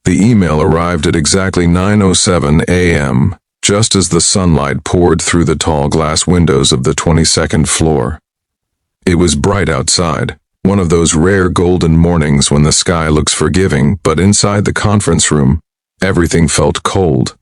The email arrived at exactly 9:07 a.m., just as the sunlight poured through the tall glass windows of the 22nd floor. It was bright outside, one of those rare golden mornings when the sky looks forgiving, but inside the conference room, everything felt cold.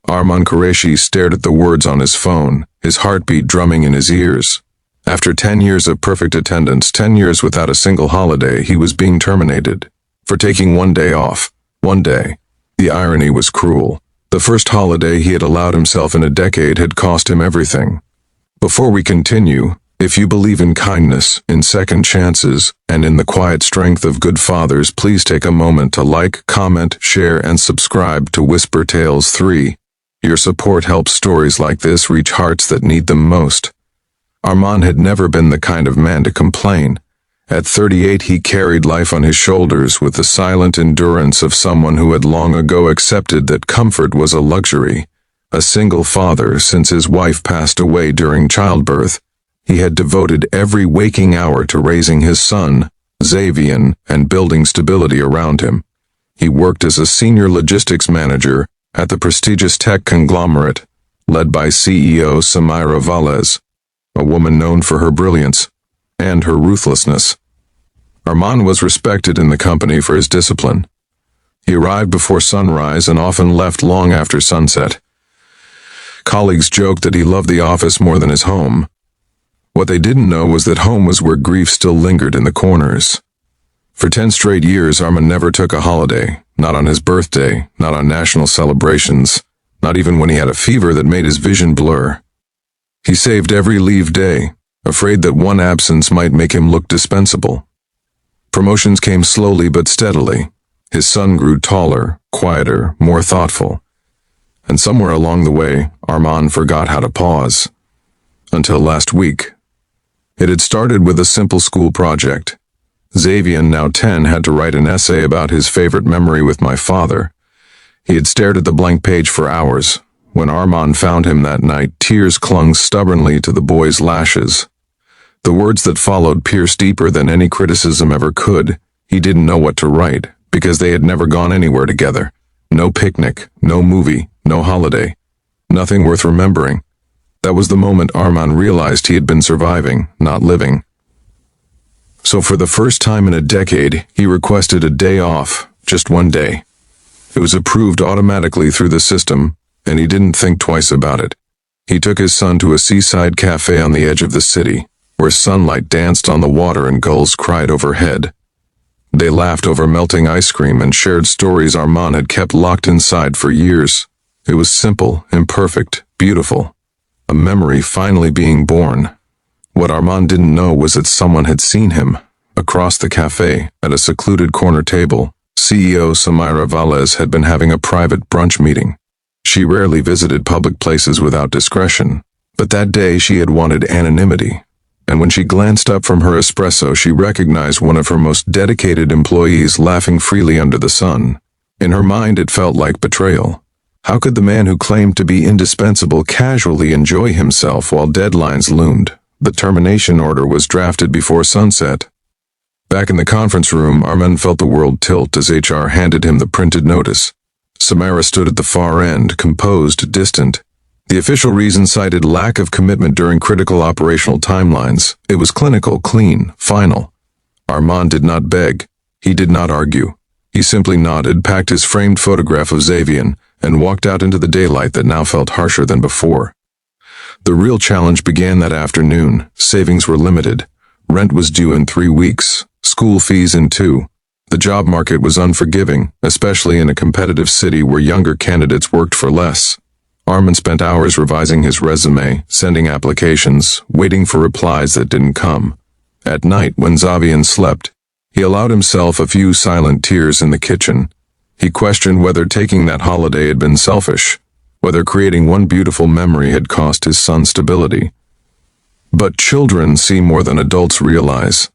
Arman Qureshi stared at the words on his phone, his heartbeat drumming in his ears. After 10 years of perfect attendance, 10 years without a single holiday, he was being terminated. For taking one day off. One day. The irony was cruel. The first holiday he had allowed himself in a decade had cost him everything. Before we continue, if you believe in kindness, in second chances, and in the quiet strength of good fathers, please take a moment to like, comment, share, and subscribe to Whisper Tales 3. Your support helps stories like this reach hearts that need them most. Arman had never been the kind of man to complain. At 38, he carried life on his shoulders with the silent endurance of someone who had long ago accepted that comfort was a luxury. A single father since his wife passed away during childbirth, he had devoted every waking hour to raising his son, Xavier, and building stability around him. He worked as a senior logistics manager at the prestigious tech conglomerate, led by CEO Samira Valles, a woman known for her brilliance and her ruthlessness. Arman was respected in the company for his discipline. He arrived before sunrise and often left long after sunset. Colleagues joked that he loved the office more than his home. What they didn't know was that home was where grief still lingered in the corners. For 10 straight years, Arman never took a holiday, not on his birthday, not on national celebrations, not even when he had a fever that made his vision blur. He saved every leave day, afraid that one absence might make him look dispensable. Promotions came slowly but steadily. His son grew taller, quieter, more thoughtful. And somewhere along the way, Arman forgot how to pause. Until last week. It had started with a simple school project. Xavier, now 10, had to write an essay about his favorite memory with my father. He had stared at the blank page for hours. When Arman found him that night, tears clung stubbornly to the boy's lashes. The words that followed pierced deeper than any criticism ever could. He didn't know what to write, because they had never gone anywhere together. No picnic, no movie, no holiday. Nothing worth remembering. That was the moment Arman realized he had been surviving, not living. So for the first time in a decade, he requested a day off, just one day. It was approved automatically through the system, and he didn't think twice about it. He took his son to a seaside cafe on the edge of the city, where sunlight danced on the water and gulls cried overhead. They laughed over melting ice cream and shared stories Arman had kept locked inside for years. It was simple, imperfect, beautiful. A memory finally being born. What Arman didn't know was that someone had seen him. Across the cafe, at a secluded corner table, CEO Samira Valles had been having a private brunch meeting. She rarely visited public places without discretion, but that day she had wanted anonymity. And when she glanced up from her espresso, she recognized one of her most dedicated employees laughing freely under the sun. In her mind, it felt like betrayal. How could the man who claimed to be indispensable casually enjoy himself while deadlines loomed? The termination order was drafted before sunset. Back in the conference room, Arman felt the world tilt as HR handed him the printed notice. Samira stood at the far end, composed, distant. The official reason cited lack of commitment during critical operational timelines. It was clinical, clean, final. Arman did not beg. He did not argue. He simply nodded, packed his framed photograph of Xavier, and walked out into the daylight that now felt harsher than before. The real challenge began that afternoon. Savings were limited. Rent was due in 3 weeks. School fees in 2. The job market was unforgiving, especially in a competitive city where younger candidates worked for less. Arman spent hours revising his resume, sending applications, waiting for replies that didn't come. At night, when Xavier slept, he allowed himself a few silent tears in the kitchen. He questioned whether taking that holiday had been selfish, whether creating one beautiful memory had cost his son stability. But children see more than adults realize.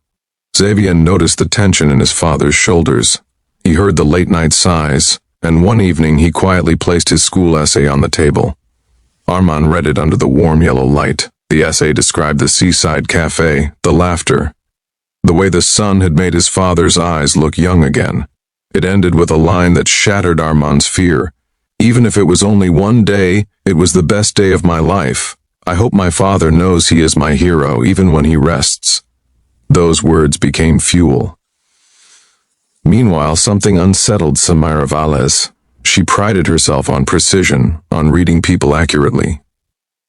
Xavier noticed the tension in his father's shoulders. He heard the late-night sighs, and one evening he quietly placed his school essay on the table. Arman read it under the warm yellow light. The essay described the seaside cafe, the laughter, the way the sun had made his father's eyes look young again. It ended with a line that shattered Armand's fear. "Even if it was only one day, it was the best day of my life. I hope my father knows he is my hero even when he rests." Those words became fuel. Meanwhile, something unsettled Samira Valles. She prided herself on precision, on reading people accurately.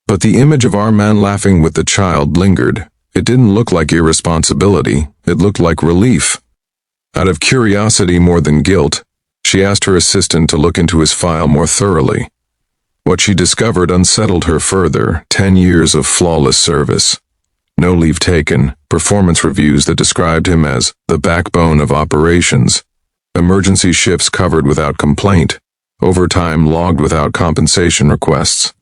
But the image of Armand laughing with the child lingered. It didn't look like irresponsibility, it looked like relief. Out of curiosity more than guilt, she asked her assistant to look into his file more thoroughly. What she discovered unsettled her further: 10 years of flawless service. No leave taken, performance reviews that described him as the backbone of operations, emergency shifts covered without complaint, overtime logged without compensation requests.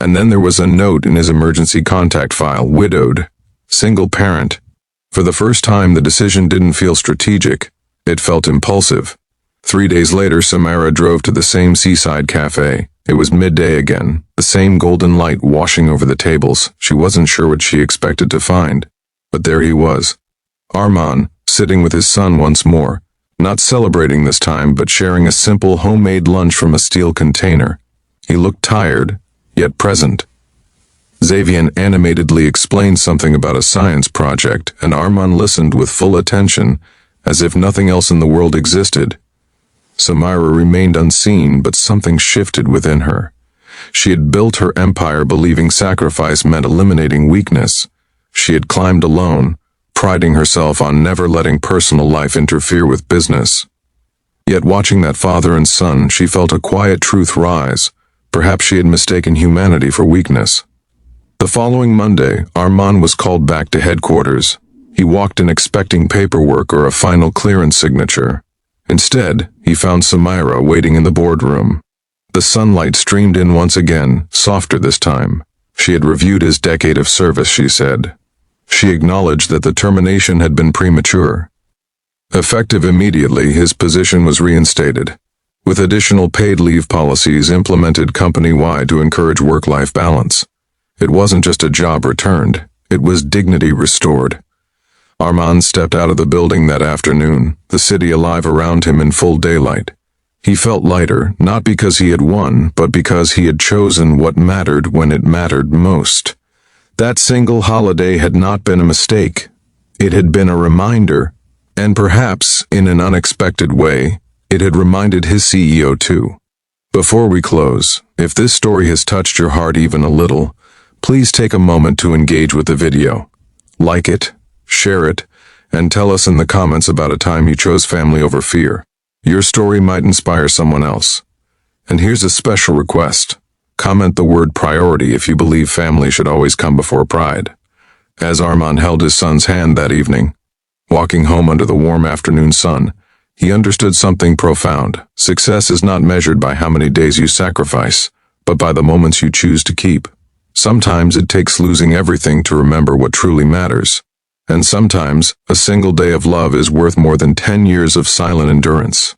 And then there was a note in his emergency contact file: widowed, single parent. For the first time, the decision didn't feel strategic, it felt impulsive. 3 days later, Samira drove to the same seaside cafe. It was midday again, the same golden light washing over the tables. She wasn't sure what she expected to find. But there he was, Armand, sitting with his son once more, not celebrating this time, but sharing a simple homemade lunch from a steel container. He looked tired, yet present. Xavier animatedly explained something about a science project, and Armand listened with full attention, as if nothing else in the world existed. Samira remained unseen, but something shifted within her. She had built her empire believing sacrifice meant eliminating weakness. She had climbed alone, priding herself on never letting personal life interfere with business. Yet watching that father and son, she felt a quiet truth rise. Perhaps she had mistaken humanity for weakness. The following Monday, Armand was called back to headquarters. He walked in expecting paperwork or a final clearance signature. Instead, he found Samira waiting in the boardroom. The sunlight streamed in once again, softer this time. She had reviewed his decade of service, she said. She acknowledged that the termination had been premature. Effective immediately, his position was reinstated, with additional paid leave policies implemented company-wide to encourage work-life balance. It wasn't just a job returned, it was dignity restored. Armand stepped out of the building that afternoon, the city alive around him in full daylight. He felt lighter, not because he had won, but because he had chosen what mattered when it mattered most. That single holiday had not been a mistake. It had been a reminder, and perhaps, in an unexpected way, it had reminded his CEO too. Before we close, if this story has touched your heart even a little, please take a moment to engage with the video. Like it, share it, and tell us in the comments about a time you chose family over fear. Your story might inspire someone else. And here's a special request. Comment the word priority if you believe family should always come before pride. As Armand held his son's hand that evening, walking home under the warm afternoon sun, he understood something profound. Success is not measured by how many days you sacrifice, but by the moments you choose to keep. Sometimes it takes losing everything to remember what truly matters. And sometimes, a single day of love is worth more than 10 years of silent endurance.